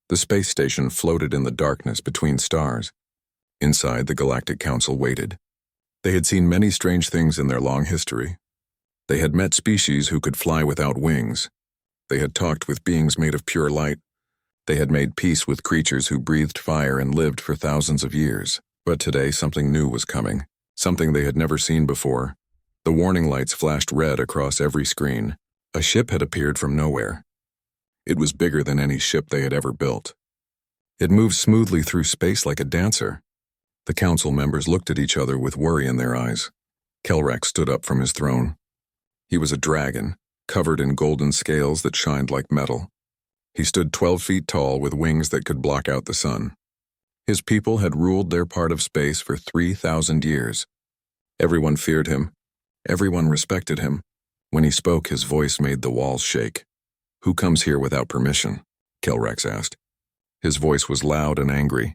The space station floated in the darkness between stars. Inside, the Galactic Council waited. They had seen many strange things in their long history. They had met species who could fly without wings. They had talked with beings made of pure light. They had made peace with creatures who breathed fire and lived for thousands of years. But today, something new was coming, something they had never seen before. The warning lights flashed red across every screen. A ship had appeared from nowhere. It was bigger than any ship they had ever built. It moved smoothly through space like a dancer. The council members looked at each other with worry in their eyes. Kelrax stood up from his throne. He was a dragon, covered in golden scales that shined like metal. He stood 12 feet tall with wings that could block out the sun. His people had ruled their part of space for 3,000 years. Everyone feared him. Everyone respected him. When he spoke, his voice made the walls shake. "Who comes here without permission?" Kelrax asked. His voice was loud and angry.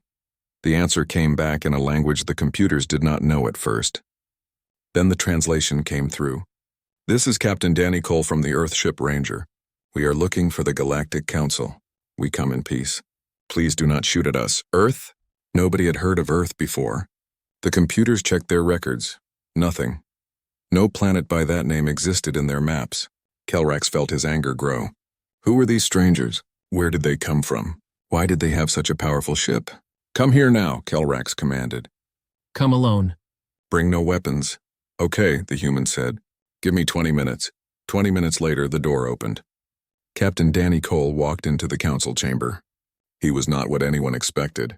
The answer came back in a language the computers did not know at first. Then the translation came through. "This is Captain Danny Cole from the Earthship Ranger. We are looking for the Galactic Council. We come in peace. Please do not shoot at us." Earth? Nobody had heard of Earth before. The computers checked their records. Nothing. No planet by that name existed in their maps. Kelrax felt his anger grow. Who were these strangers? Where did they come from? Why did they have such a powerful ship? "Come here now," Kelrax commanded. "Come alone." "Bring no weapons." "Okay," the human said. "Give me 20 minutes. 20 minutes later, the door opened. Captain Danny Cole walked into the council chamber. He was not what anyone expected.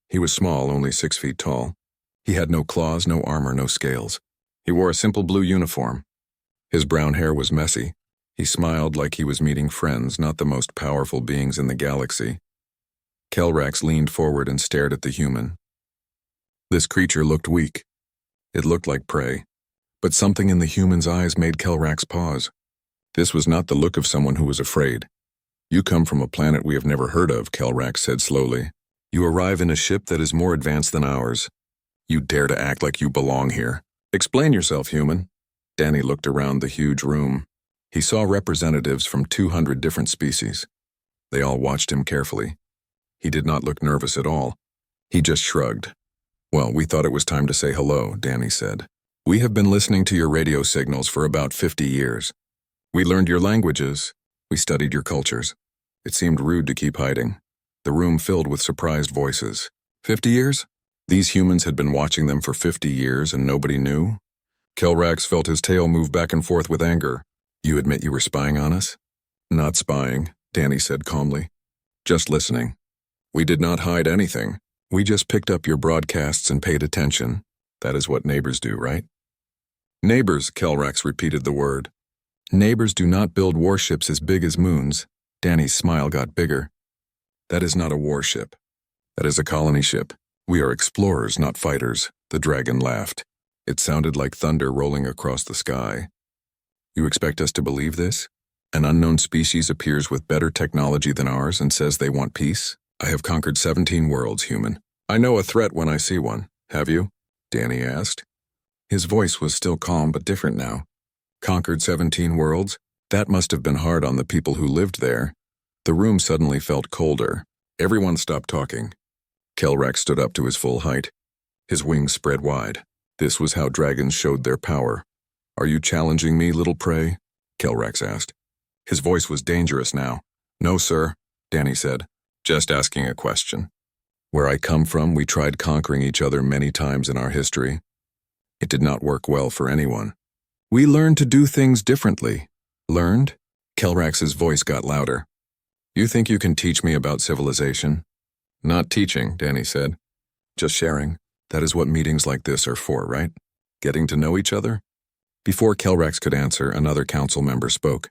He was small, only 6 feet tall. He had no claws, no armor, no scales. He wore a simple blue uniform. His brown hair was messy. He smiled like he was meeting friends, not the most powerful beings in the galaxy. Kelrax leaned forward and stared at the human. This creature looked weak. It looked like prey. But something in the human's eyes made Kelrax pause. This was not the look of someone who was afraid. "You come from a planet we have never heard of," Kelrax said slowly. "You arrive in a ship that is more advanced than ours. You dare to act like you belong here. Explain yourself, human." Danny looked around the huge room. He saw representatives from 200 different species. They all watched him carefully. He did not look nervous at all. He just shrugged. "Well, we thought it was time to say hello," Danny said. "We have been listening to your radio signals for about 50 years. We learned your languages. We studied your cultures. It seemed rude to keep hiding." The room filled with surprised voices. 50 years? These humans had been watching them for 50 years and nobody knew? Kelrax felt his tail move back and forth with anger. "You admit you were spying on us?" "Not spying," Danny said calmly. "Just listening. We did not hide anything. We just picked up your broadcasts and paid attention. That is what neighbors do, right?" "Neighbors," Kelrax repeated the word. "Neighbors do not build warships as big as moons." Danny's smile got bigger. "That is not a warship. That is a colony ship. We are explorers, not fighters." The dragon laughed. It sounded like thunder rolling across the sky. "You expect us to believe this? An unknown species appears with better technology than ours and says they want peace? I have conquered 17 worlds, human. I know a threat when I see one. Have you?" Danny asked. His voice was still calm but different now. "Conquered 17 worlds? That must have been hard on the people who lived there." The room suddenly felt colder. Everyone stopped talking. Kelrax stood up to his full height. His wings spread wide. This was how dragons showed their power. "Are you challenging me, little prey?" Kelrax asked. His voice was dangerous now. "No, sir," Danny said. "Just asking a question. Where I come from, we tried conquering each other many times in our history. It did not work well for anyone. We learned to do things differently." "Learned?" Kelrax's voice got louder. "You think you can teach me about civilization?" "Not teaching," Danny said. "Just sharing. That is what meetings like this are for, right? Getting to know each other?" Before Kelrax could answer, another council member spoke.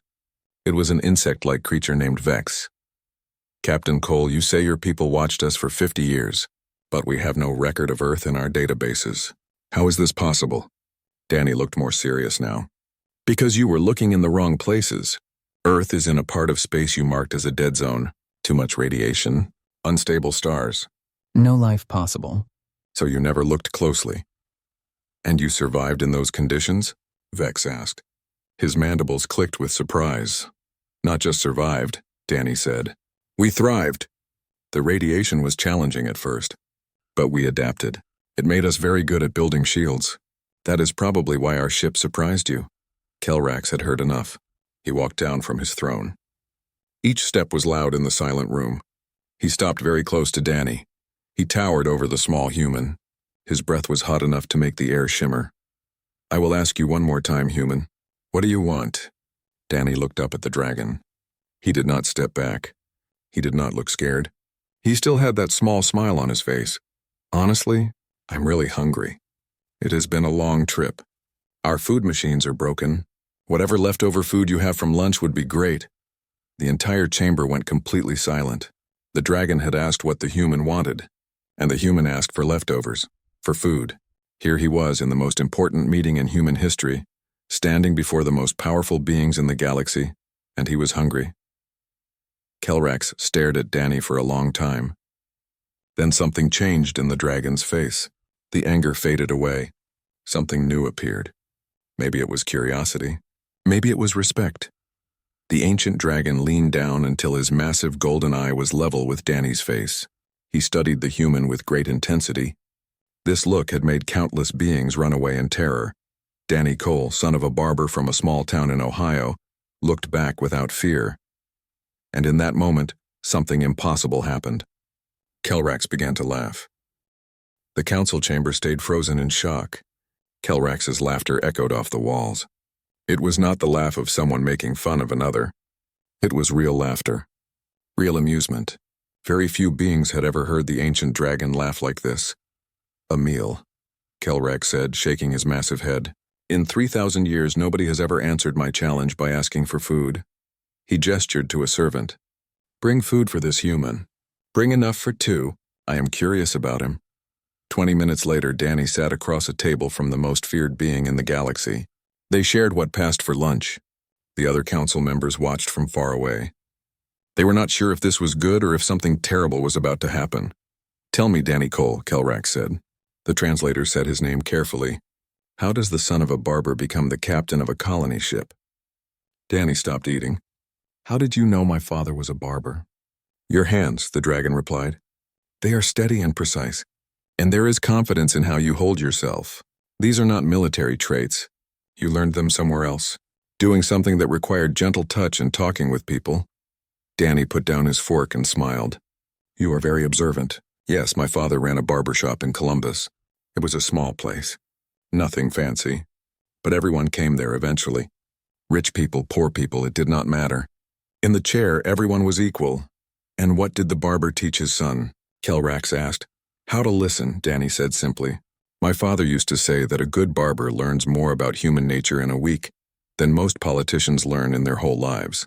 It was an insect-like creature named Vex. "Captain Cole, you say your people watched us for 50 years, but we have no record of Earth in our databases. How is this possible?" Danny looked more serious now. "Because you were looking in the wrong places. Earth is in a part of space you marked as a dead zone. Too much radiation, unstable stars. No life possible." So you never looked closely. "And you survived in those conditions?" Vex asked. His mandibles clicked with surprise. "Not just survived," Danny said. "We thrived." The radiation was challenging at first, but we adapted. It made us very good at building shields. That is probably why our ship surprised you. Kelrax had heard enough. He walked down from his throne. Each step was loud in the silent room. He stopped very close to Danny. He towered over the small human. His breath was hot enough to make the air shimmer. I will ask you one more time, human. What do you want? Danny looked up at the dragon. He did not step back. He did not look scared. He still had that small smile on his face. Honestly, I'm really hungry. It has been a long trip. Our food machines are broken. Whatever leftover food you have from lunch would be great. The entire chamber went completely silent. The dragon had asked what the human wanted, and the human asked for leftovers, for food. Here he was in the most important meeting in human history, standing before the most powerful beings in the galaxy, and he was hungry. Kelrax stared at Danny for a long time. Then something changed in the dragon's face. The anger faded away. Something new appeared. Maybe it was curiosity. Maybe it was respect. The ancient dragon leaned down until his massive golden eye was level with Danny's face. He studied the human with great intensity. This look had made countless beings run away in terror. Danny Cole, son of a barber from a small town in Ohio, looked back without fear. And in that moment, something impossible happened. Kelrax began to laugh. The council chamber stayed frozen in shock. Kelrax's laughter echoed off the walls. It was not the laugh of someone making fun of another. It was real laughter. Real amusement. Very few beings had ever heard the ancient dragon laugh like this. A meal, Kelrax said, shaking his massive head. In 3,000 years, nobody has ever answered my challenge by asking for food. He gestured to a servant. Bring food for this human. Bring enough for 2. I am curious about him. 20 minutes later, Danny sat across a table from the most feared being in the galaxy. They shared what passed for lunch. The other council members watched from far away. They were not sure if this was good or if something terrible was about to happen. Tell me, Danny Cole, Kelrax said. The translator said his name carefully. How does the son of a barber become the captain of a colony ship? Danny stopped eating. How did you know my father was a barber? Your hands, the dragon replied. They are steady and precise. And there is confidence in how you hold yourself. These are not military traits. You learned them somewhere else, doing something that required gentle touch and talking with people. Danny put down his fork and smiled. You are very observant. Yes, my father ran a barber shop in Columbus. It was a small place. Nothing fancy. But everyone came there eventually. Rich people, poor people, it did not matter. In the chair, everyone was equal. And what did the barber teach his son? Kelrax asked. How to listen, Danny said simply. My father used to say that a good barber learns more about human nature in a week than most politicians learn in their whole lives.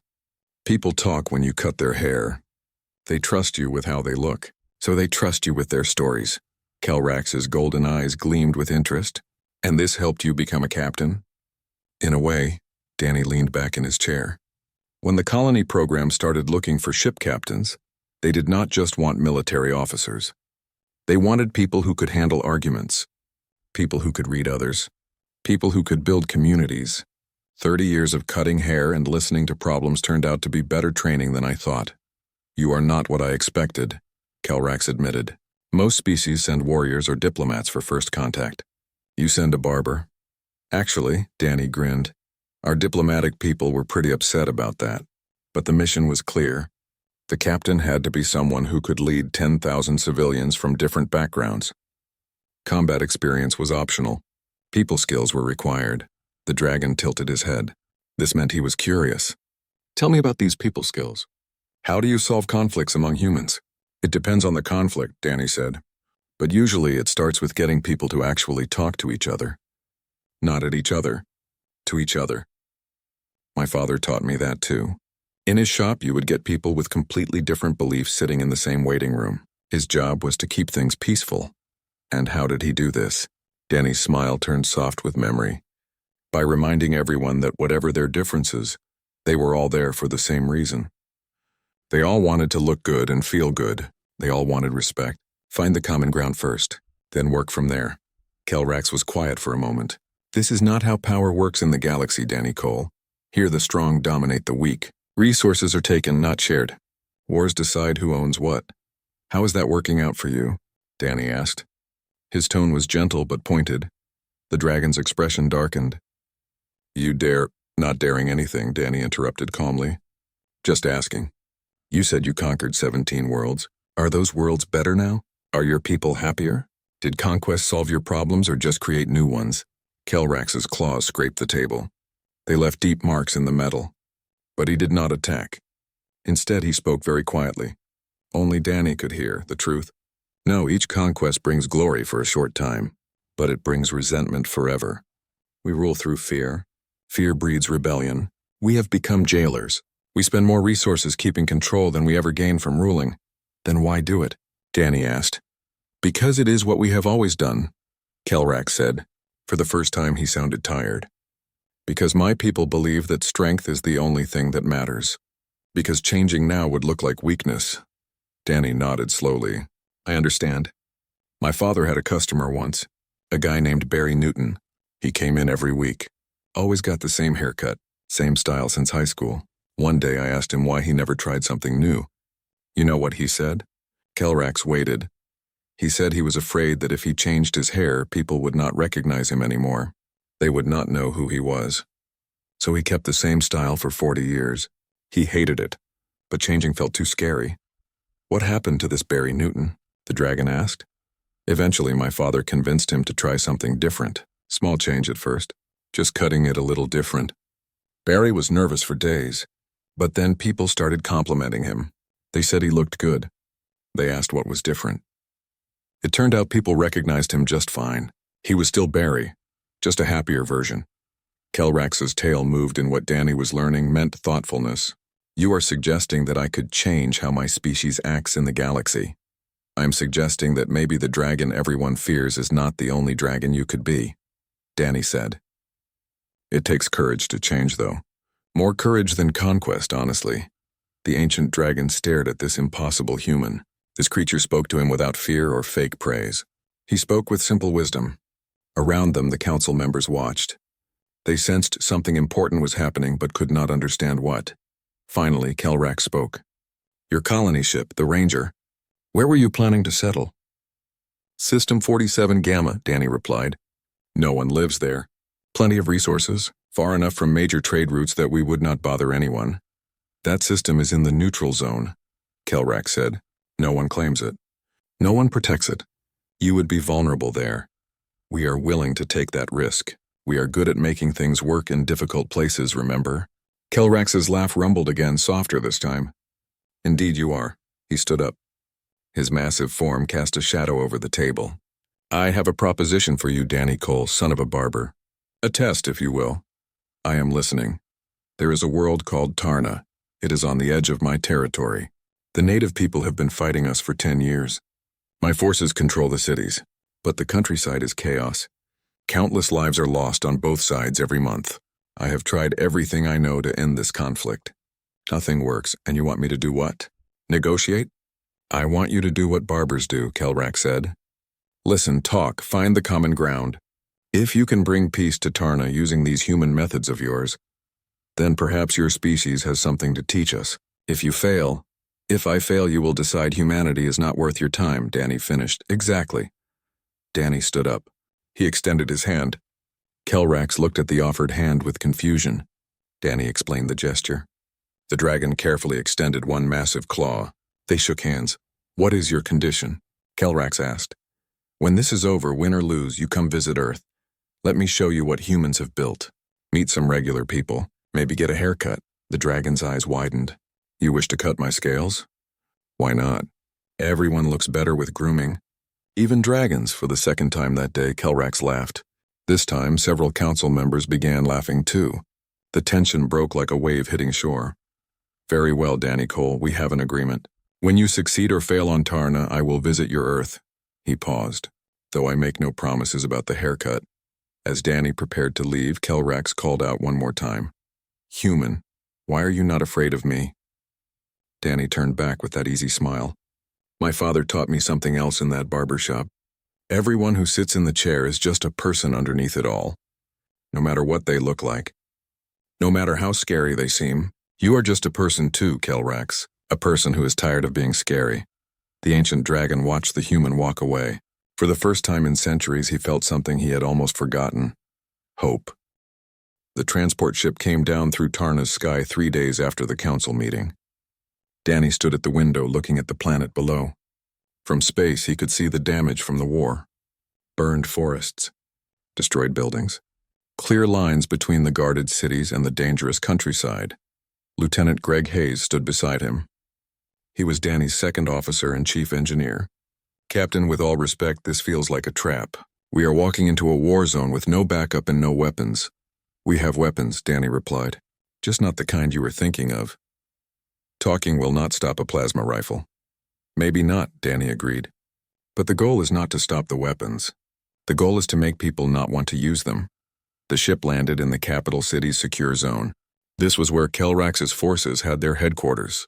People talk when you cut their hair. They trust you with how they look, so they trust you with their stories. Kelrax's golden eyes gleamed with interest. And this helped you become a captain? In a way, Danny leaned back in his chair. When the colony program started looking for ship captains, they did not just want military officers. They wanted people who could handle arguments, people who could read others, people who could build communities. 30 years of cutting hair and listening to problems turned out to be better training than I thought. You are not what I expected, Kelrax admitted. Most species send warriors or diplomats for first contact. You send a barber. Actually, Danny grinned. Our diplomatic people were pretty upset about that. But the mission was clear. The captain had to be someone who could lead 10,000 civilians from different backgrounds. Combat experience was optional. People skills were required. The dragon tilted his head. This meant he was curious. Tell me about these people skills. How do you solve conflicts among humans? It depends on the conflict, Danny said. But usually it starts with getting people to actually talk to each other. Not at each other. To each other. My father taught me that too. In his shop, you would get people with completely different beliefs sitting in the same waiting room. His job was to keep things peaceful. And how did he do this? Danny's smile turned soft with memory. By reminding everyone that whatever their differences, they were all there for the same reason. They all wanted to look good and feel good. They all wanted respect. Find the common ground first, then work from there. Kelrax was quiet for a moment. This is not how power works in the galaxy, Danny Cole. Here the strong dominate the weak. Resources are taken, not shared. Wars decide who owns what. How is that working out for you? Danny asked. His tone was gentle but pointed. The dragon's expression darkened. You dare, not daring anything, Danny interrupted calmly. Just asking. You said you conquered 17 worlds. Are those worlds better now? Are your people happier? Did conquest solve your problems or just create new ones? Kelrax's claws scraped the table. They left deep marks in the metal. But he did not attack. Instead, he spoke very quietly. Only Danny could hear the truth. No, each conquest brings glory for a short time, but it brings resentment forever. We rule through fear. Fear breeds rebellion. We have become jailers. We spend more resources keeping control than we ever gain from ruling. Then why do it? Danny asked. Because it is what we have always done, Kelrax said. For the first time, he sounded tired. Because my people believe that strength is the only thing that matters. Because changing now would look like weakness. Danny nodded slowly. I understand. My father had a customer once, a guy named Barry Newton. He came in every week. Always got the same haircut, same style since high school. One day I asked him why he never tried something new. You know what he said? Kelrax waited. He said he was afraid that if he changed his hair, people would not recognize him anymore. They would not know who he was. So he kept the same style for 40 years. He hated it, but changing felt too scary. What happened to this Barry Newton? The dragon asked. Eventually, my father convinced him to try something different. Small change at first, just cutting it a little different. Barry was nervous for days, but then people started complimenting him. They said he looked good. They asked what was different. It turned out people recognized him just fine. He was still Barry, just a happier version. Kelrax's tail moved in what Danny was learning meant thoughtfulness. You are suggesting that I could change how my species acts in the galaxy. I'm suggesting that maybe the dragon everyone fears is not the only dragon you could be, Danny said. It takes courage to change, though. More courage than conquest, honestly. The ancient dragon stared at this impossible human. This creature spoke to him without fear or fake praise. He spoke with simple wisdom. Around them, the council members watched. They sensed something important was happening but could not understand what. Finally, Kelrax spoke. Your colony ship, the Ranger. Where were you planning to settle? System 47 Gamma, Danny replied. No one lives there. Plenty of resources, far enough from major trade routes that we would not bother anyone. That system is in the neutral zone, Kelrax said. No one claims it. No one protects it. You would be vulnerable there. We are willing to take that risk. We are good at making things work in difficult places, remember? Kelrax's laugh rumbled again, softer this time. Indeed you are. He stood up. His massive form cast a shadow over the table. I have a proposition for you, Danny Cole, son of a barber. A test, if you will. I am listening. There is a world called Tarna. It is on the edge of my territory. The native people have been fighting us for 10 years. My forces control the cities, but the countryside is chaos. Countless lives are lost on both sides every month. I have tried everything I know to end this conflict. Nothing works, and you want me to do what? Negotiate? I want you to do what barbers do, Kelrax said. Listen, talk, find the common ground. If you can bring peace to Tarna using these human methods of yours, then perhaps your species has something to teach us. If I fail, you will decide humanity is not worth your time, Danny finished. Exactly. Danny stood up. He extended his hand. Kelrax looked at the offered hand with confusion. Danny explained the gesture. The dragon carefully extended one massive claw. They shook hands. What is your condition? Kelrax asked. When this is over, win or lose, you come visit Earth. Let me show you what humans have built. Meet some regular people. Maybe get a haircut. The dragon's eyes widened. You wish to cut my scales? Why not? Everyone looks better with grooming. Even dragons. For the second time that day, Kelrax laughed. This time, several council members began laughing too. The tension broke like a wave hitting shore. Very well, Danny Cole, we have an agreement. When you succeed or fail on Tarna, I will visit your Earth. He paused, though I make no promises about the haircut. As Danny prepared to leave, Kelrax called out one more time. Human, why are you not afraid of me? Danny turned back with that easy smile. My father taught me something else in that barber shop. Everyone who sits in the chair is just a person underneath it all. No matter what they look like. No matter how scary they seem. You are just a person too, Kelrax. A person who is tired of being scary. The ancient dragon watched the human walk away. For the first time in centuries, he felt something he had almost forgotten: hope. The transport ship came down through Tarna's sky 3 days after the council meeting. Danny stood at the window looking at the planet below. From space, he could see the damage from the war. Burned forests, destroyed buildings, clear lines between the guarded cities and the dangerous countryside. Lieutenant Greg Hayes stood beside him. He was Danny's second officer and chief engineer. "Captain, with all respect, this feels like a trap. We are walking into a war zone with no backup and no weapons." "We have weapons," Danny replied. "Just not the kind you were thinking of." "Talking will not stop a plasma rifle." "Maybe not," Danny agreed. "But the goal is not to stop the weapons. The goal is to make people not want to use them." The ship landed in the capital city's secure zone. This was where Kelrax's forces had their headquarters.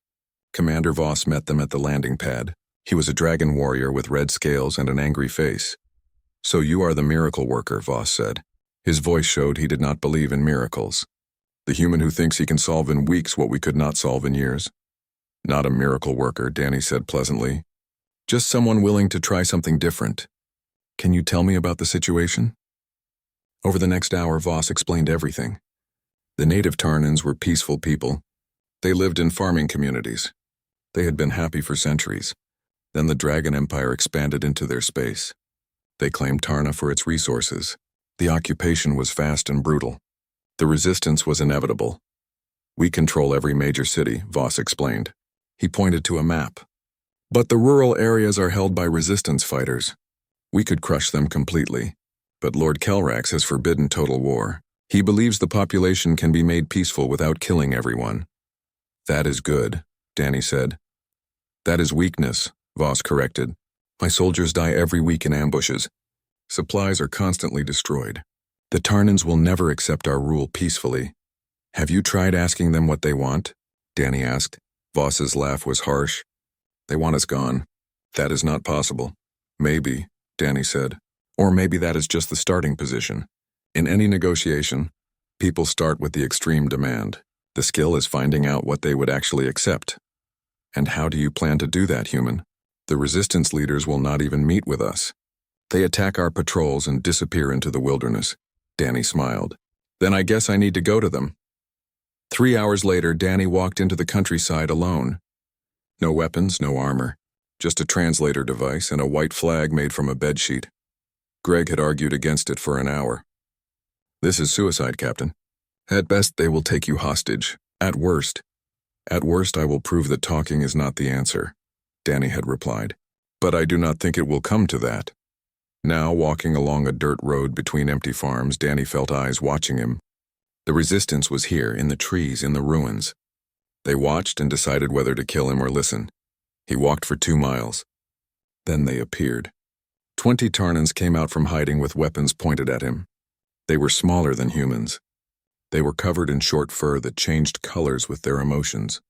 Commander Voss met them at the landing pad. He was a dragon warrior with red scales and an angry face. "So you are the miracle worker," Voss said. His voice showed he did not believe in miracles. "The human who thinks he can solve in weeks what we could not solve in years." "Not a miracle worker," Danny said pleasantly. "Just someone willing to try something different. Can you tell me about the situation?" Over the next hour, Voss explained everything. The native Tarnans were peaceful people. They lived in farming communities. They had been happy for centuries. Then the Dragon Empire expanded into their space. They claimed Tarna for its resources. The occupation was fast and brutal. The resistance was inevitable. "We control every major city," Voss explained. He pointed to a map. "But the rural areas are held by resistance fighters. We could crush them completely. But Lord Kelrax has forbidden total war. He believes the population can be made peaceful without killing everyone." "That is good," Danny said. "That is weakness," Voss corrected. "My soldiers die every week in ambushes. Supplies are constantly destroyed. The Tarnans will never accept our rule peacefully." "Have you tried asking them what they want?" Danny asked. Voss's laugh was harsh. "They want us gone." "That is not possible." "Maybe," Danny said. "Or maybe that is just the starting position. In any negotiation, people start with the extreme demand. The skill is finding out what they would actually accept." "And how do you plan to do that, human?" "The resistance leaders will not even meet with us. They attack our patrols and disappear into the wilderness." Danny smiled. "Then I guess I need to go to them." 3 hours later, Danny walked into the countryside alone. No weapons, no armor. Just a translator device and a white flag made from a bedsheet. Greg had argued against it for an hour. "This is suicide, Captain. At best, they will take you hostage. At worst I will prove that talking is not the answer," Danny had replied. "But I do not think it will come to that." Now, walking along a dirt road between empty farms, Danny felt eyes watching him. The resistance was here, in the trees, in the ruins. They watched and decided whether to kill him or listen. He walked for 2 miles. Then they appeared. 20 Tarnans came out from hiding with weapons pointed at him. They were smaller than humans. They were covered in short fur that changed colors with their emotions.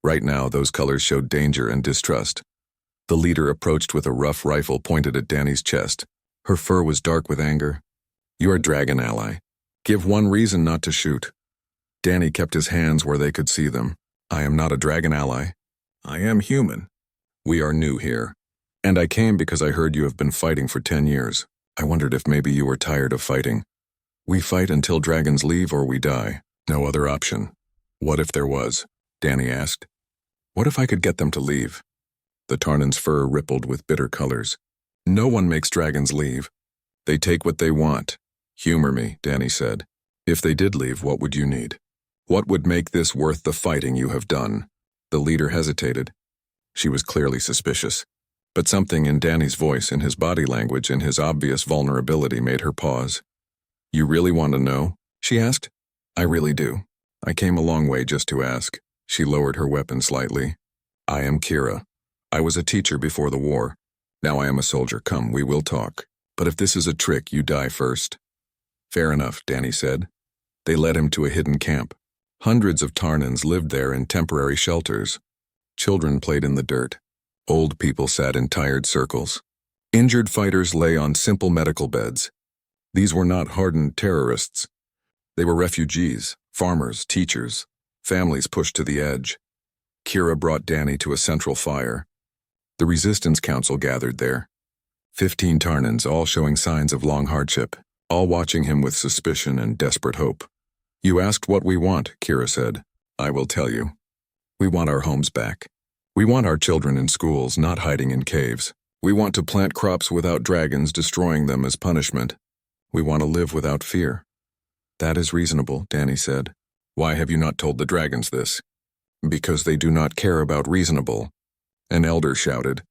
Right now, those colors showed danger and distrust. The leader approached with a rough rifle pointed at Danny's chest. Her fur was dark with anger. "You are dragon ally. Give one reason not to shoot." Danny kept his hands where they could see them. "I am not a dragon ally. I am human. We are new here. And I came because I heard you have been fighting for 10 years. I wondered if maybe you were tired of fighting. We fight until dragons leave or we die. No other option." "What if there was?" Danny asked. "What if I could get them to leave?" The Tarnan's fur rippled with bitter colors. "No one makes dragons leave. They take what they want." "Humor me," Danny said. "If they did leave, what would you need? What would make this worth the fighting you have done?" The leader hesitated. She was clearly suspicious. But something in Danny's voice, in his body language, in his obvious vulnerability made her pause. "You really want to know?" she asked. "I really do. I came a long way just to ask." She lowered her weapon slightly. "I am Kira. I was a teacher before the war. Now I am a soldier. Come, we will talk. But if this is a trick, you die first." "Fair enough," Danny said. They led him to a hidden camp. Hundreds of Tarnans lived there in temporary shelters. Children played in the dirt. Old people sat in tired circles. Injured fighters lay on simple medical beds. These were not hardened terrorists. They were refugees, farmers, teachers, families pushed to the edge. Kira brought Danny to a central fire. The Resistance Council gathered there. 15 Tarnans, all showing signs of long hardship, all watching him with suspicion and desperate hope. You asked what we want, Kira said. I will tell you. We want our homes back. We want our children in schools, not hiding in caves. We want to plant crops without dragons destroying them as punishment. We want to live without fear. That is reasonable, Danny said. Why have you not told the dragons this? Because they do not care about reasonable. An elder shouted.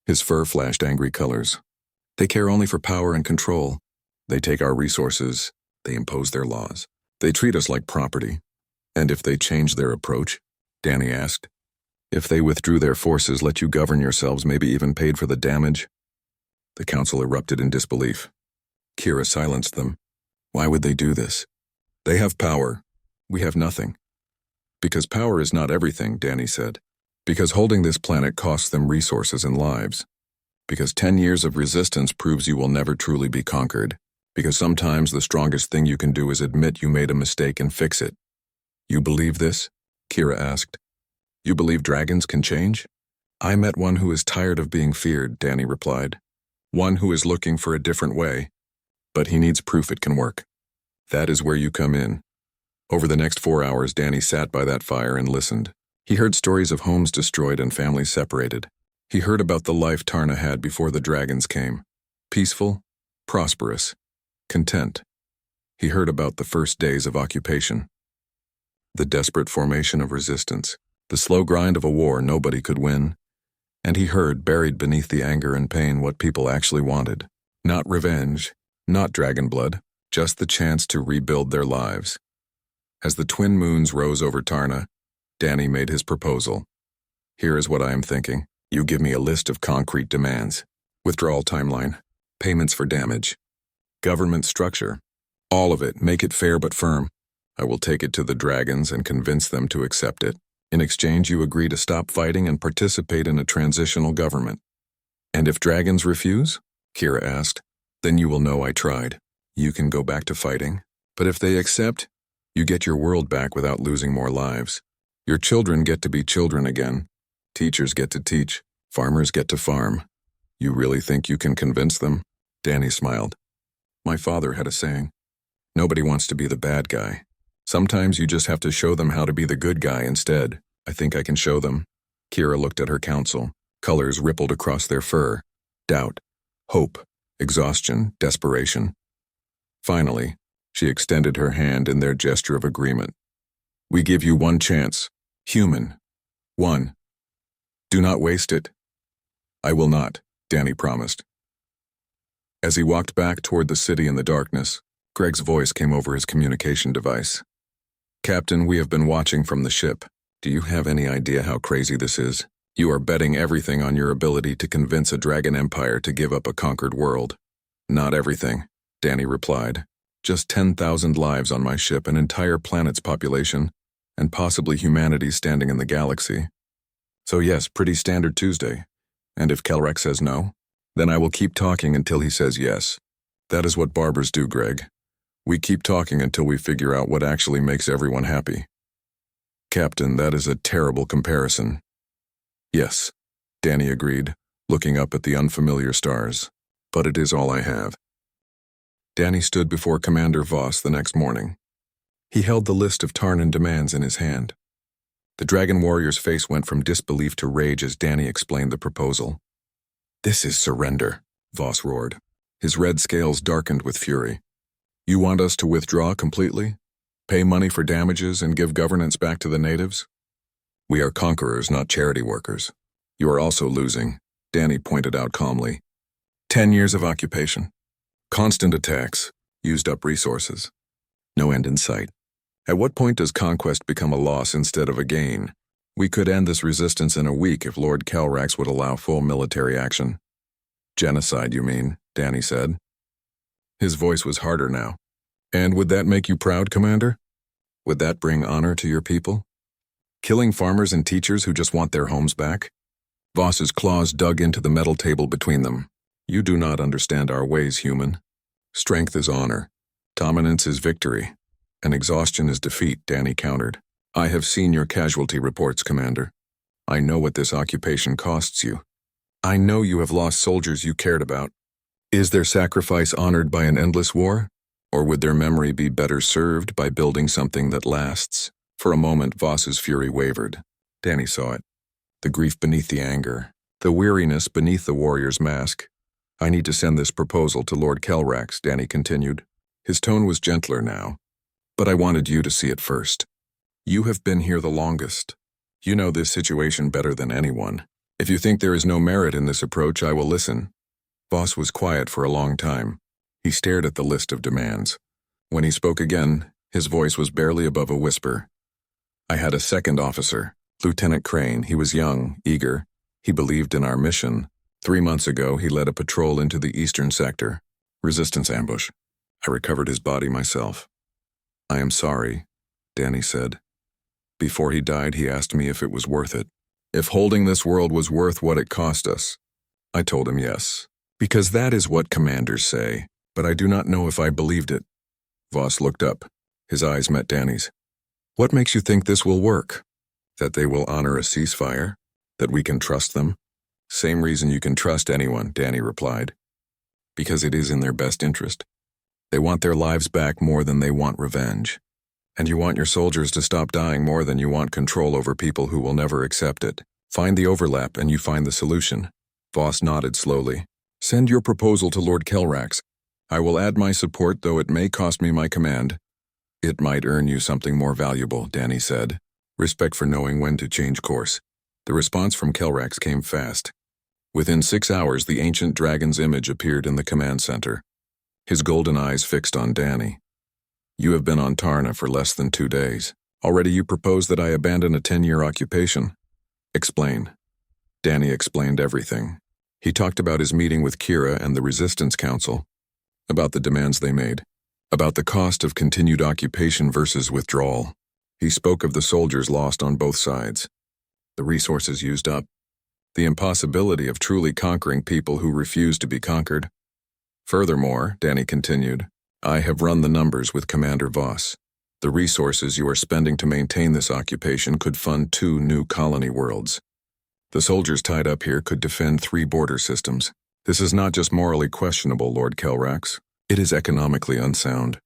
His fur flashed angry colors. They care only for power and control. They take our resources. They impose their laws. They treat us like property. And if they change their approach? Danny asked. If they withdrew their forces, let you govern yourselves, maybe even paid for the damage? The council erupted in disbelief. Kira silenced them. Why would they do this? They have power. We have nothing. Because power is not everything, Danny said. Because holding this planet costs them resources and lives. Because 10 years of resistance proves you will never truly be conquered. Because sometimes the strongest thing you can do is admit you made a mistake and fix it. You believe this? Kira asked. You believe dragons can change? I met one who is tired of being feared, Danny replied. One who is looking for a different way. But he needs proof it can work. That is where you come in. Over the next 4 hours, Danny sat by that fire and listened. He heard stories of homes destroyed and families separated. He heard about the life Tarna had before the dragons came. Peaceful, prosperous, content. He heard about the first days of occupation. The desperate formation of resistance. The slow grind of a war nobody could win. And he heard, buried beneath the anger and pain, what people actually wanted. Not revenge, not dragon blood, just the chance to rebuild their lives. As the twin moons rose over Tarna, Danny made his proposal. Here is what I am thinking. You give me a list of concrete demands. Withdrawal timeline. Payments for damage. Government structure. All of it, make it fair but firm. I will take it to the dragons and convince them to accept it. In exchange, you agree to stop fighting and participate in a transitional government. And if dragons refuse? Kira asked. Then you will know I tried. You can go back to fighting. But if they accept, you get your world back without losing more lives. Your children get to be children again. Teachers get to teach. Farmers get to farm. You really think you can convince them? Danny smiled. My father had a saying. Nobody wants to be the bad guy. Sometimes you just have to show them how to be the good guy instead. I think I can show them. Kira looked at her council. Colors rippled across their fur. Doubt, hope, exhaustion, desperation. Finally, she extended her hand in their gesture of agreement. We give you one chance. Human. One. Do not waste it. I will not, Danny promised. As he walked back toward the city in the darkness, Greg's voice came over his communication device. Captain, we have been watching from the ship. Do you have any idea how crazy this is? You are betting everything on your ability to convince a dragon empire to give up a conquered world. Not everything, Danny replied. Just 10,000 lives on my ship, an entire planet's population, and possibly humanity standing in the galaxy. So yes, pretty standard Tuesday. And if Kelrek says no, then I will keep talking until he says yes. That is what barbers do, Greg. We keep talking until we figure out what actually makes everyone happy. Captain, that is a terrible comparison. Yes, Danny agreed, looking up at the unfamiliar stars. But it is all I have. Danny stood before Commander Voss the next morning. He held the list of Tarnan demands in his hand. The dragon warrior's face went from disbelief to rage as Danny explained the proposal. This is surrender, Voss roared. His red scales darkened with fury. You want us to withdraw completely? Pay money for damages and give governance back to the natives? We are conquerors, not charity workers. You are also losing, Danny pointed out calmly. 10 years of occupation. Constant attacks. Used up resources. No end in sight. At what point does conquest become a loss instead of a gain? We could end this resistance in a week if Lord Calrax would allow full military action. Genocide, you mean, Danny said. His voice was harder now. And would that make you proud, Commander? Would that bring honor to your people? Killing farmers and teachers who just want their homes back? Voss's claws dug into the metal table between them. You do not understand our ways, human. Strength is honor. Dominance is victory. And exhaustion is defeat, Danny countered. I have seen your casualty reports, Commander. I know what this occupation costs you. I know you have lost soldiers you cared about. Is their sacrifice honored by an endless war? Or would their memory be better served by building something that lasts? For a moment, Voss's fury wavered. Danny saw it. The grief beneath the anger. The weariness beneath the warrior's mask. I need to send this proposal to Lord Kelrax, Danny continued. His tone was gentler now. But I wanted you to see it first. You have been here the longest. You know this situation better than anyone. If you think there is no merit in this approach, I will listen. Voss was quiet for a long time. He stared at the list of demands. When he spoke again, his voice was barely above a whisper. I had a second officer, Lieutenant Crane. He was young, eager. He believed in our mission. 3 months ago, he led a patrol into the eastern sector. Resistance ambush. I recovered his body myself. I am sorry, Danny said. Before he died, he asked me if it was worth it. If holding this world was worth what it cost us. I told him yes. Because that is what commanders say. But I do not know if I believed it. Voss looked up. His eyes met Danny's. What makes you think this will work? That they will honor a ceasefire? That we can trust them? Same reason you can trust anyone, Danny replied. Because it is in their best interest. They want their lives back more than they want revenge. And you want your soldiers to stop dying more than you want control over people who will never accept it. Find the overlap and you find the solution. Voss nodded slowly. Send your proposal to Lord Kelrax. I will add my support, though it may cost me my command. It might earn you something more valuable, Danny said. Respect for knowing when to change course. The response from Kelrax came fast. Within 6 hours, the ancient dragon's image appeared in the command center. His golden eyes fixed on Danny. You have been on Tarna for less than 2 days. Already you propose that I abandon a 10-year occupation. Explain. Danny explained everything. He talked about his meeting with Kira and the Resistance Council, about the demands they made, about the cost of continued occupation versus withdrawal. He spoke of the soldiers lost on both sides, the resources used up, the impossibility of truly conquering people who refuse to be conquered. Furthermore, Danny continued, I have run the numbers with Commander Voss. The resources you are spending to maintain this occupation could fund 2 new colony worlds. The soldiers tied up here could defend 3 border systems. This is not just morally questionable, Lord Kelrax. It is economically unsound.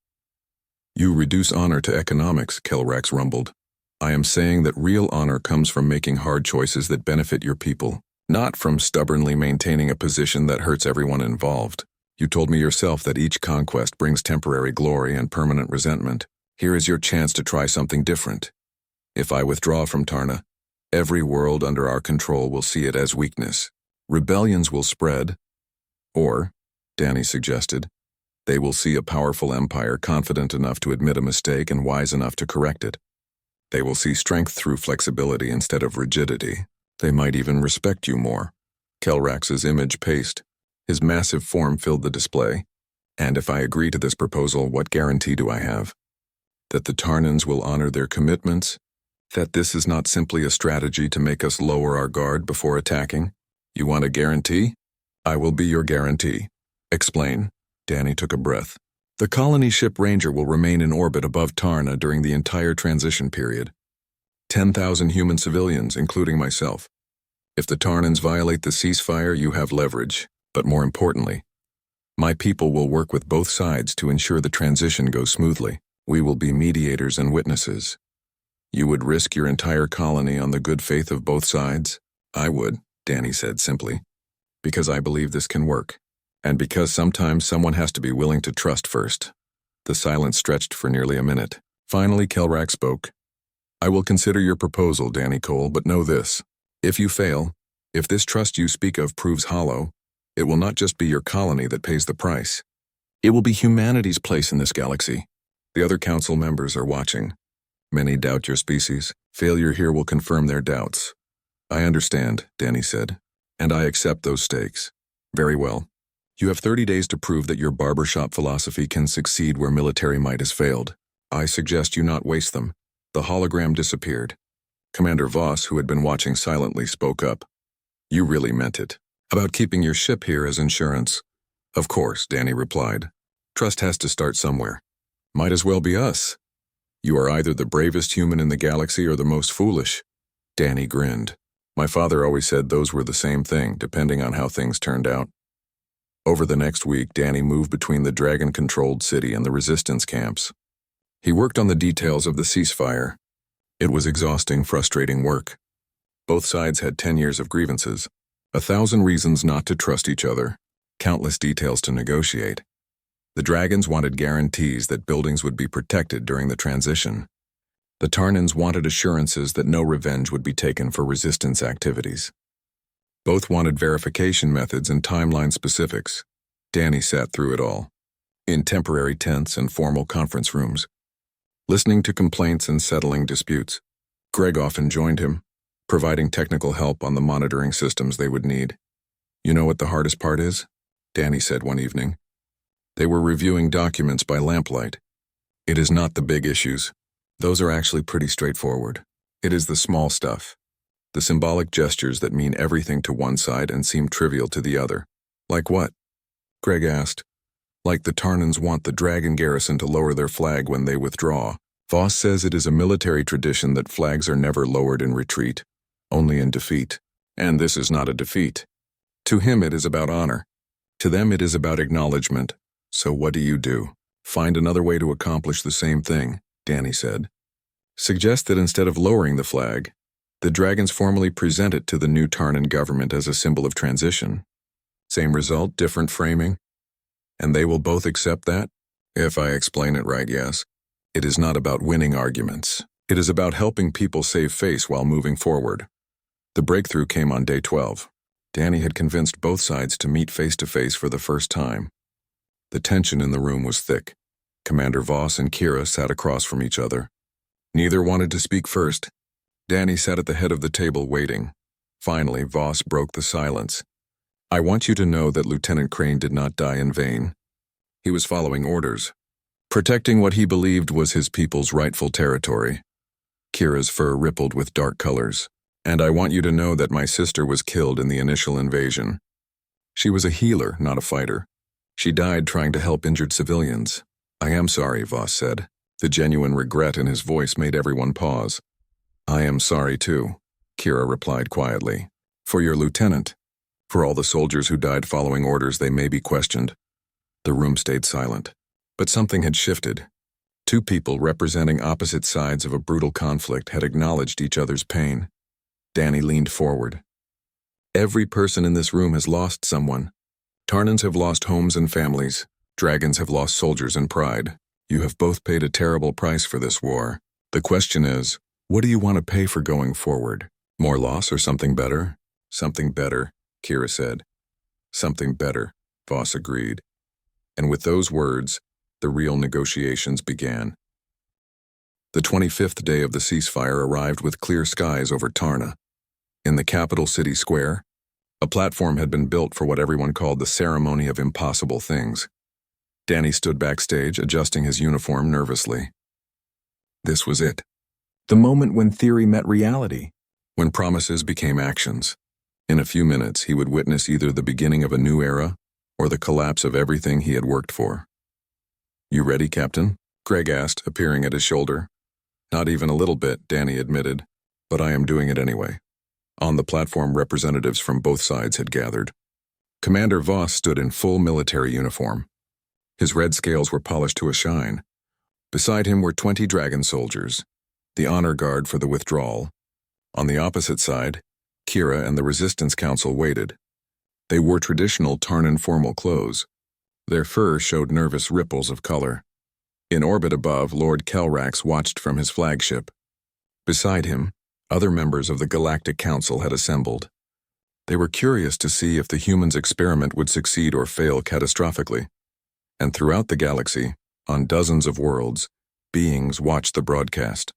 You reduce honor to economics, Kelrax rumbled. I am saying that real honor comes from making hard choices that benefit your people, not from stubbornly maintaining a position that hurts everyone involved. You told me yourself that each conquest brings temporary glory and permanent resentment. Here is your chance to try something different. If I withdraw from Tarna, every world under our control will see it as weakness. Rebellions will spread. Or, Danny suggested, they will see a powerful empire confident enough to admit a mistake and wise enough to correct it. They will see strength through flexibility instead of rigidity. They might even respect you more. Kelrax's image paced. His massive form filled the display. And if I agree to this proposal, what guarantee do I have? That the Tarnans will honor their commitments? That this is not simply a strategy to make us lower our guard before attacking? You want a guarantee? I will be your guarantee. Explain. Danny took a breath. The colony ship Ranger will remain in orbit above Tarna during the entire transition period. 10,000 human civilians, including myself. If the Tarnans violate the ceasefire, you have leverage. But more importantly, my people will work with both sides to ensure the transition goes smoothly. We will be mediators and witnesses. You would risk your entire colony on the good faith of both sides? I would, Danny said simply. Because I believe this can work. And because sometimes someone has to be willing to trust first. The silence stretched for nearly a minute. Finally, Kelrax spoke. I will consider your proposal, Danny Cole, but know this. If you fail, if this trust you speak of proves hollow, it will not just be your colony that pays the price. It will be humanity's place in this galaxy. The other council members are watching. Many doubt your species. Failure here will confirm their doubts. I understand, Danny said, and I accept those stakes. Very well. You have 30 days to prove that your barbershop philosophy can succeed where military might has failed. I suggest you not waste them. The hologram disappeared. Commander Voss, who had been watching silently, spoke up. You really meant it. About keeping your ship here as insurance. Of course, Danny replied. Trust has to start somewhere. Might as well be us. You are either the bravest human in the galaxy or the most foolish. Danny grinned. My father always said those were the same thing, depending on how things turned out. Over the next week, Danny moved between the dragon-controlled city and the resistance camps. He worked on the details of the ceasefire. It was exhausting, frustrating work. Both sides had 10 years of grievances, 1,000 reasons not to trust each other, countless details to negotiate. The dragons wanted guarantees that buildings would be protected during the transition. The Tarnans wanted assurances that no revenge would be taken for resistance activities. Both wanted verification methods and timeline specifics. Danny sat through it all, in temporary tents and formal conference rooms, listening to complaints and settling disputes. Greg often joined him, providing technical help on the monitoring systems they would need. "You know what the hardest part is?" Danny said one evening. They were reviewing documents by lamplight. "It is not the big issues. Those are actually pretty straightforward. It is the small stuff. The symbolic gestures that mean everything to one side and seem trivial to the other." "Like what?" Greg asked. "Like the Tarnans want the dragon garrison to lower their flag when they withdraw. Voss says it is a military tradition that flags are never lowered in retreat, only in defeat. And this is not a defeat. To him it is about honor. To them it is about acknowledgement. So what do you do? Find another way to accomplish the same thing," Danny said. "Suggest that instead of lowering the flag, the dragons formally present it to the new Tarnan government as a symbol of transition. Same result, different framing. And they will both accept that? If I explain it right, yes. It is not about winning arguments. It is about helping people save face while moving forward." The breakthrough came on day 12. Danny had convinced both sides to meet face-to-face for the first time. The tension in the room was thick. Commander Voss and Kira sat across from each other. Neither wanted to speak first. Danny sat at the head of the table waiting. Finally, Voss broke the silence. "I want you to know that Lieutenant Crane did not die in vain. He was following orders, protecting what he believed was his people's rightful territory." Kira's fur rippled with dark colors. "And I want you to know that my sister was killed in the initial invasion. She was a healer, not a fighter. She died trying to help injured civilians." "I am sorry," Voss said. The genuine regret in his voice made everyone pause. "I am sorry too," Kira replied quietly. "For your lieutenant. For all the soldiers who died following orders, they may be questioned." The room stayed silent. But something had shifted. Two people representing opposite sides of a brutal conflict had acknowledged each other's pain. Danny leaned forward. "Every person in this room has lost someone. Tarnans have lost homes and families. Dragons have lost soldiers and pride. You have both paid a terrible price for this war. The question is, what do you want to pay for going forward? More loss or something better?" "Something better," Kira said. "Something better," Voss agreed. And with those words, the real negotiations began. The 25th day of the ceasefire arrived with clear skies over Tarna. In the capital city square, a platform had been built for what everyone called the ceremony of impossible things. Danny stood backstage, adjusting his uniform nervously. This was it. The moment when theory met reality, when promises became actions. In a few minutes, he would witness either the beginning of a new era or the collapse of everything he had worked for. "You ready, Captain?" Greg asked, appearing at his shoulder. "Not even a little bit," Danny admitted, "but I am doing it anyway." On the platform, representatives from both sides had gathered. Commander Voss stood in full military uniform. His red scales were polished to a shine. Beside him were 20 dragon soldiers, the honor guard for the withdrawal. On the opposite side, Kira and the Resistance Council waited. They wore traditional Tarnan formal clothes. Their fur showed nervous ripples of color. In orbit above, Lord Kelrax watched from his flagship. Beside him, other members of the Galactic Council had assembled. They were curious to see if the humans' experiment would succeed or fail catastrophically. And throughout the galaxy, on dozens of worlds, beings watched the broadcast.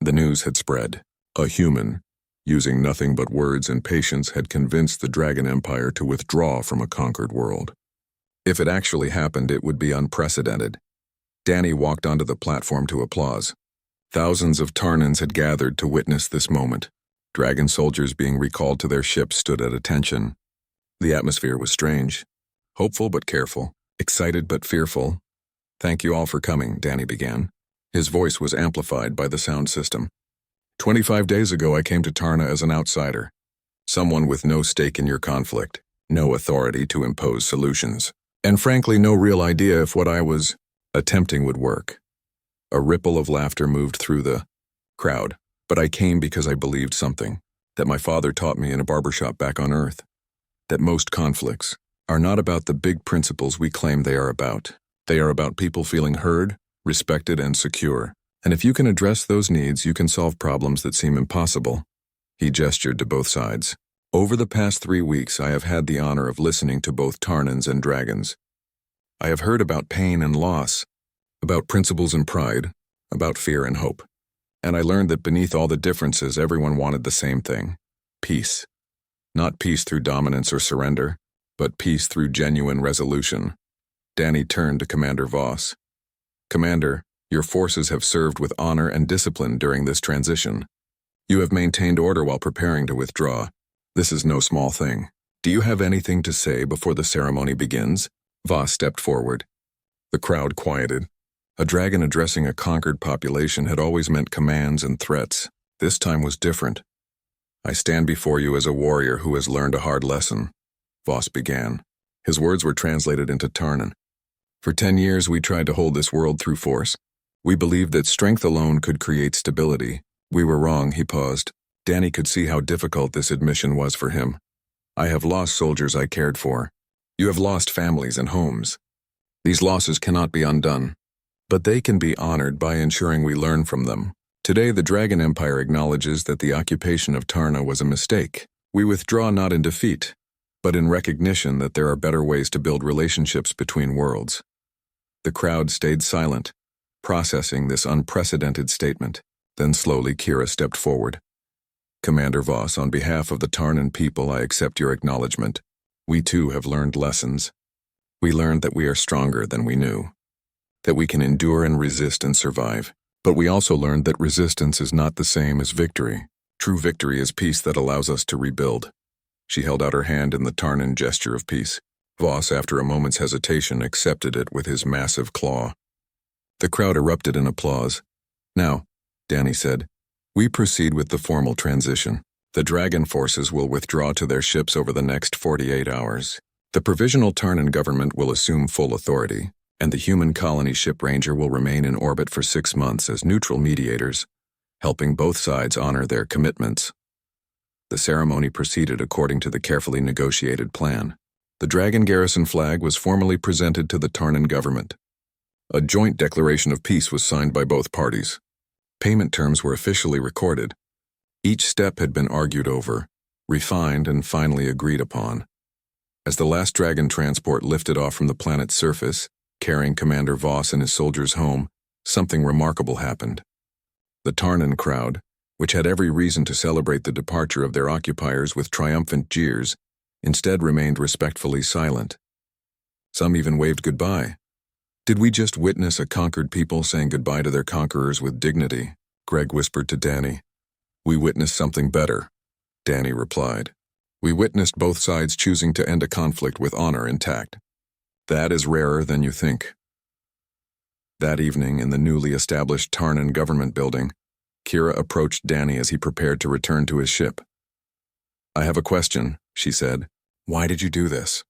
The news had spread. A human, using nothing but words and patience, had convinced the Dragon Empire to withdraw from a conquered world. If it actually happened, it would be unprecedented. Danny walked onto the platform to applause. Thousands of Tarnans had gathered to witness this moment. Dragon soldiers being recalled to their ships stood at attention. The atmosphere was strange. Hopeful but careful. Excited but fearful. "Thank you all for coming," Danny began. His voice was amplified by the sound system. 25 days ago, I came to Tarna as an outsider. Someone with no stake in your conflict, no authority to impose solutions, and frankly, no real idea if what I was attempting would work. A ripple of laughter moved through the crowd, but I came because I believed something that my father taught me in a barbershop back on Earth, that most conflicts are not about the big principles we claim they are about. They are about people feeling heard, respected, and secure. And if you can address those needs, you can solve problems that seem impossible. He gestured to both sides. Over the past 3 weeks, I have had the honor of listening to both Tarnans and Dragons. I have heard about pain and loss, about principles and pride, about fear and hope. And I learned that beneath all the differences, everyone wanted the same thing: peace. Not peace through dominance or surrender, but peace through genuine resolution. Danny turned to Commander Voss. Commander, your forces have served with honor and discipline during this transition. You have maintained order while preparing to withdraw. This is no small thing. Do you have anything to say before the ceremony begins? Voss stepped forward. The crowd quieted. A dragon addressing a conquered population had always meant commands and threats. This time was different. I stand before you as a warrior who has learned a hard lesson. Voss began. His words were translated into Tarnan. For 10 years we tried to hold this world through force. We believed that strength alone could create stability. We were wrong, he paused. Danny could see how difficult this admission was for him. I have lost soldiers I cared for. You have lost families and homes. These losses cannot be undone, but they can be honored by ensuring we learn from them. Today, the Dragon Empire acknowledges that the occupation of Tarna was a mistake. We withdraw not in defeat, but in recognition that there are better ways to build relationships between worlds. The crowd stayed silent, processing this unprecedented statement. Then slowly Kira stepped forward. Commander Voss, on behalf of the Tarnan people, I accept your acknowledgement. We too have learned lessons. We learned that we are stronger than we knew, that we can endure and resist and survive. But we also learned that resistance is not the same as victory. True victory is peace that allows us to rebuild. She held out her hand in the Tarnan gesture of peace. Voss, after a moment's hesitation, accepted it with his massive claw. The crowd erupted in applause. Now, Danny said, we proceed with the formal transition. The Dragon forces will withdraw to their ships over the next 48 hours. The provisional Tarnan government will assume full authority, and the human colony ship Ranger will remain in orbit for 6 months as neutral mediators, helping both sides honor their commitments. The ceremony proceeded according to the carefully negotiated plan. The Dragon garrison flag was formally presented to the Tarnan government. A joint declaration of peace was signed by both parties. Payment terms were officially recorded. Each step had been argued over, refined, and finally agreed upon. As the last Dragon transport lifted off from the planet's surface, carrying Commander Voss and his soldiers home, something remarkable happened. The Tarnan crowd, which had every reason to celebrate the departure of their occupiers with triumphant jeers, instead remained respectfully silent. Some even waved goodbye. Did we just witness a conquered people saying goodbye to their conquerors with dignity? Greg whispered to Danny. We witnessed something better, Danny replied. We witnessed both sides choosing to end a conflict with honor intact. That is rarer than you think. That evening, in the newly established Tarnan government building, Kira approached Danny as he prepared to return to his ship. I have a question, she said. Why did you do this?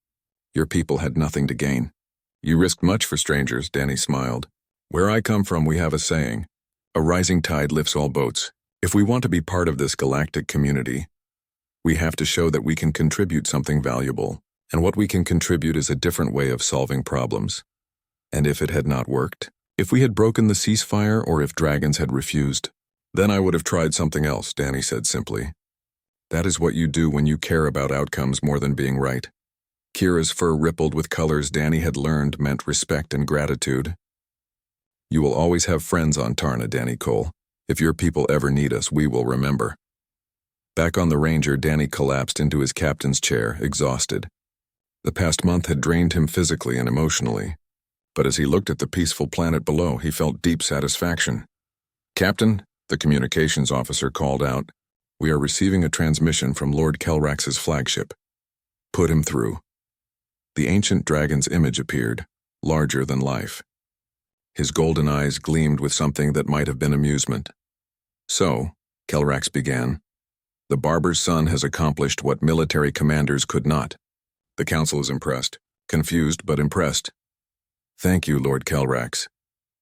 Your people had nothing to gain. You risked much for strangers, Danny smiled. Where I come from, we have a saying. A rising tide lifts all boats. If we want to be part of this galactic community, we have to show that we can contribute something valuable. And what we can contribute is a different way of solving problems. And if it had not worked, if we had broken the ceasefire or if dragons had refused, then I would have tried something else, Danny said simply. That is what you do when you care about outcomes more than being right. Kira's fur rippled with colors Danny had learned meant respect and gratitude. You will always have friends on Tarna, Danny Cole. If your people ever need us, we will remember. Back on the Ranger, Danny collapsed into his captain's chair, exhausted. The past month had drained him physically and emotionally, but as he looked at the peaceful planet below, he felt deep satisfaction. Captain, the communications officer called out, we are receiving a transmission from Lord Kelrax's flagship. Put him through. The ancient dragon's image appeared, larger than life. His golden eyes gleamed with something that might have been amusement. So, Kelrax began. The Barber's son has accomplished what military commanders could not. The council is impressed. Confused, but impressed. Thank you, Lord Kelrax.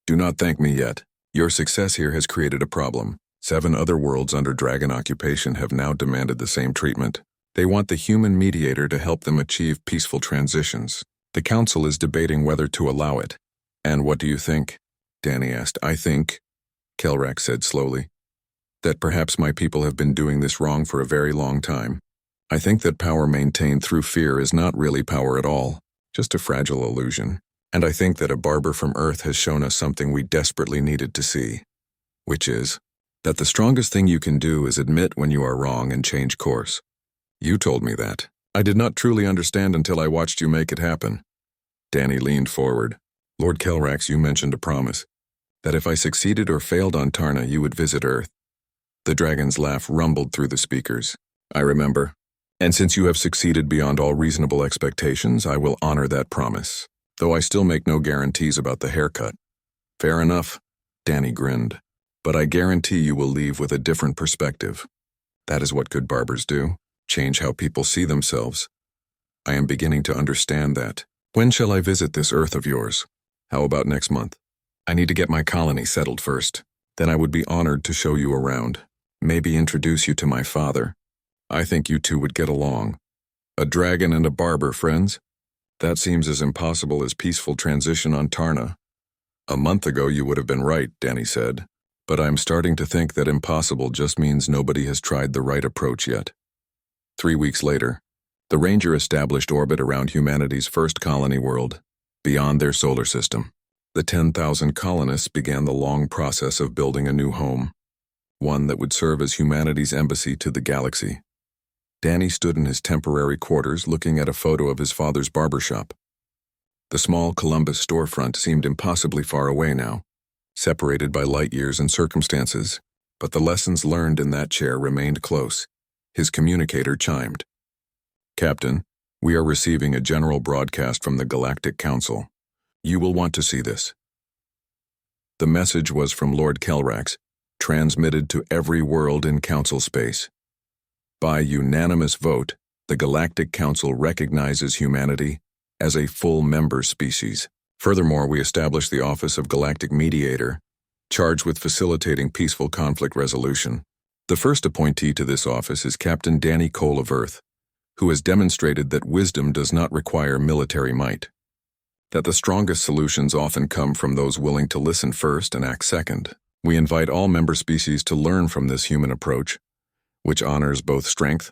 Do not thank me yet. Your success here has created a problem. 7 other worlds under dragon occupation have now demanded the same treatment. They want the human mediator to help them achieve peaceful transitions. The council is debating whether to allow it. And what do you think? Danny asked. I think, Kelrax said slowly, that perhaps my people have been doing this wrong for a very long time. I think that power maintained through fear is not really power at all, just a fragile illusion. And I think that a Barber from Earth has shown us something we desperately needed to see, which is that the strongest thing you can do is admit when you are wrong and change course. You told me that. I did not truly understand until I watched you make it happen. Danny leaned forward. Lord Kelrax, you mentioned a promise, that if I succeeded or failed on Tarna, you would visit Earth. The dragon's laugh rumbled through the speakers. I remember. And since you have succeeded beyond all reasonable expectations, I will honor that promise, though I still make no guarantees about the haircut. Fair enough, Danny grinned. But I guarantee you will leave with a different perspective. That is what good barbers do, change how people see themselves. I am beginning to understand that. When shall I visit this Earth of yours? How about next month? I need to get my colony settled first. Then I would be honored to show you around. Maybe introduce you to my father. I think you two would get along. A dragon and a barber, friends? That seems as impossible as peaceful transition on Tarna. A month ago you would have been right, Danny said. But I'm starting to think that impossible just means nobody has tried the right approach yet. 3 weeks later, the Ranger established orbit around humanity's first colony world, beyond their solar system. The 10,000 colonists began the long process of building a new home, one that would serve as humanity's embassy to the galaxy. Danny stood in his temporary quarters looking at a photo of his father's barbershop. The small Columbus storefront seemed impossibly far away now, separated by light years and circumstances, but the lessons learned in that chair remained close. His communicator chimed. Captain, we are receiving a general broadcast from the Galactic Council. You will want to see this. The message was from Lord Kelrax, transmitted to every world in Council space. By unanimous vote, the Galactic Council recognizes humanity as a full member species. Furthermore, we established the Office of Galactic Mediator, charged with facilitating peaceful conflict resolution. The first appointee to this office is Captain Danny Cole of Earth, who has demonstrated that wisdom does not require military might, that the strongest solutions often come from those willing to listen first and act second. We invite all member species to learn from this human approach, which honors both strength